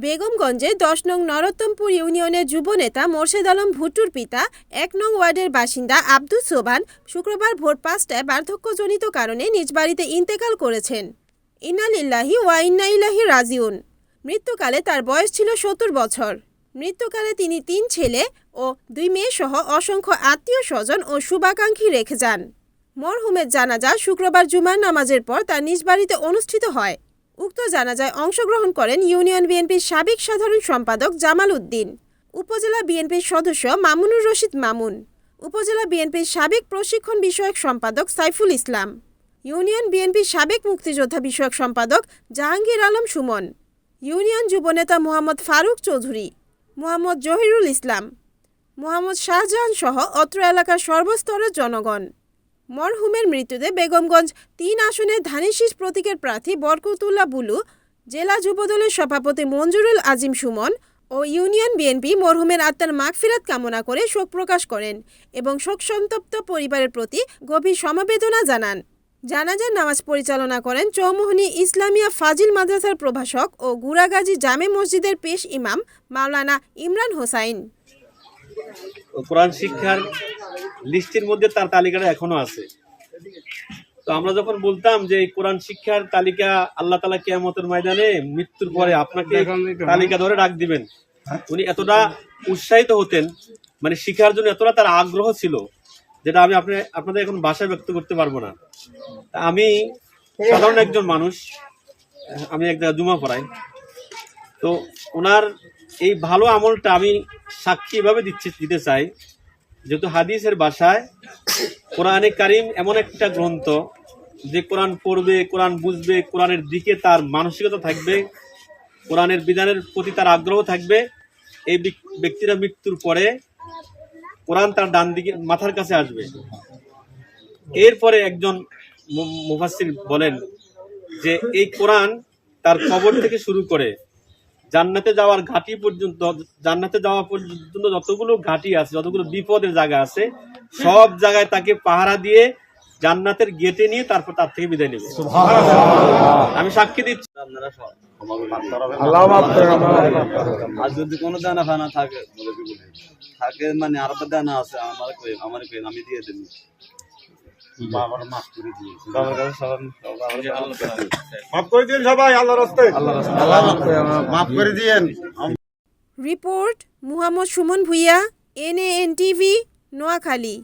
বেগমগঞ্জে ১০ নং নরোত্তমপুর ইউনিয়নের যুবনেতা মোরশেদ আলম ভুট্টুর পিতা ১ নং ওয়ার্ডের বাসিন্দা আব্দুস সোবহান শুক্রবার ভোর ৫টায় বার্ধক্যজনিত কারণে নিজ বাড়িতে ইন্তেকাল করেছেন। ইন্না লিল্লাহি ওয়া ইন্না ইলাইহি রাজিউন। মৃত্যুকালে তার বয়স ছিল ৭০ বছর। মৃত্যুকালে তিনি ৩ ছেলে ও ২ মেয়ে সহ অসংখ্য আত্মীয় স্বজন ও শুভাকাঙ্ক্ষী রেখে যান। মরহুমের জানাজা শুক্রবার জুমার নামাজের পর তার নিজ বাড়িতে অনুষ্ঠিত হয়। উক্ত জানাজায় অংশগ্রহণ করেন ইউনিয়ন বিএনপির সাবেক সাধারণ সম্পাদক জামাল উদ্দিন, উপজেলা বিএনপির সদস্য মামুনুর রশিদ মামুন, উপজেলা বিএনপির সাবেক প্রশিক্ষণ বিষয়ক সম্পাদক সাইফুল ইসলাম, ইউনিয়ন বিএনপির সাবেক মুক্তিযোদ্ধা বিষয়ক সম্পাদক জাহাঙ্গীর আলম সুমন, ইউনিয়ন যুবনেতা মোহাম্মদ ফারুক চৌধুরী, মোহাম্মদ জহিরুল ইসলাম, মোহাম্মদ শাহজাহান সহ অত্র এলাকার সর্বস্তরের জনগণ। মরহুমের মৃত্যুতে বেগমগঞ্জ ৩ আসনের ধানের শীষ প্রতীকের প্রার্থী বরকতুল্লাহ বুলু, জেলা যুবদলের সভাপতি মঞ্জুরুল আজিম সুমন ও ইউনিয়ন বিএনপি মরহুমের আত্মার মাগফিরাত কামনা করে শোক প্রকাশ করেন এবং শোকসন্তপ্ত পরিবারের প্রতি গভীর সমবেদনা জানান। জানাজার নামাজ পরিচালনা করেন চৌমুহনী ইসলামিয়া ফাজিল মাদ্রাসার প্রভাষক ও গুড়াগাজী জামে মসজিদের পেশ ইমাম মাওলানা ইমরান হোসাইন। কোরআন শিক্ষার লিস্টের মধ্যে তার তালিকাটা এখনো আছে। তো আমরা যখন বলতাম যে এই কোরআন শিক্ষার তালিকা আল্লাহ তাআলা কিয়ামতের ময়দানে মৃত্যুর পরে আপনাকে তালিকা ধরে ডাক দিবেন, উনি এতটা উৎসাহিত হতেন, মানে শিখার জন্য এতটা তার আগ্রহ ছিল, যেটা আমি আপনাদের এখন ভাষায় ব্যক্ত করতে পারবো না। আমি সাধারণ একজন মানুষ, আমি এক জায়গায় জুমা পড়াই, তো ওনার এই ভালো আমলটা আমি সাক্ষী এভাবে দিতে চাই, যেহেতু হাদিসের ভাষায় কোরআনে কারিম এমন একটা গ্রন্থ যে কোরআন পড়বে, কোরআন বুঝবে, কোরআনের দিকে তার মানসিকতা থাকবে, কোরআনের বিধানের প্রতি তার আগ্রহ থাকবে, এই ব্যক্তিরা মৃত্যুর পরে কোরআন তার ডান দিকে মাথার কাছে আসবে। এরপরে একজন মুফাসসির বলেন যে এই কোরআন তার কবর থেকে শুরু করে জান্নাতে যাওয়ার ঘাটি পর্যন্ত, জান্নাতে যাওয়া পর্যন্ত যতগুলো ঘাটি আছে, যতগুলো বিপদের জায়গা আছে, সব জায়গায় তাকে পাহারা দিয়ে জান্নাতের গেটে নিয়ে তারপর তার থেকে বিদায় নেবে। আমি সাক্ষী দিচ্ছি। আপনারা আর যদি কোনো দানা ফানা থাকে মানে আর দানা আছে আমার আমি দিয়ে দেব। Report Muhammad Sumon Bhuiyan, NAN TV, Noakhali.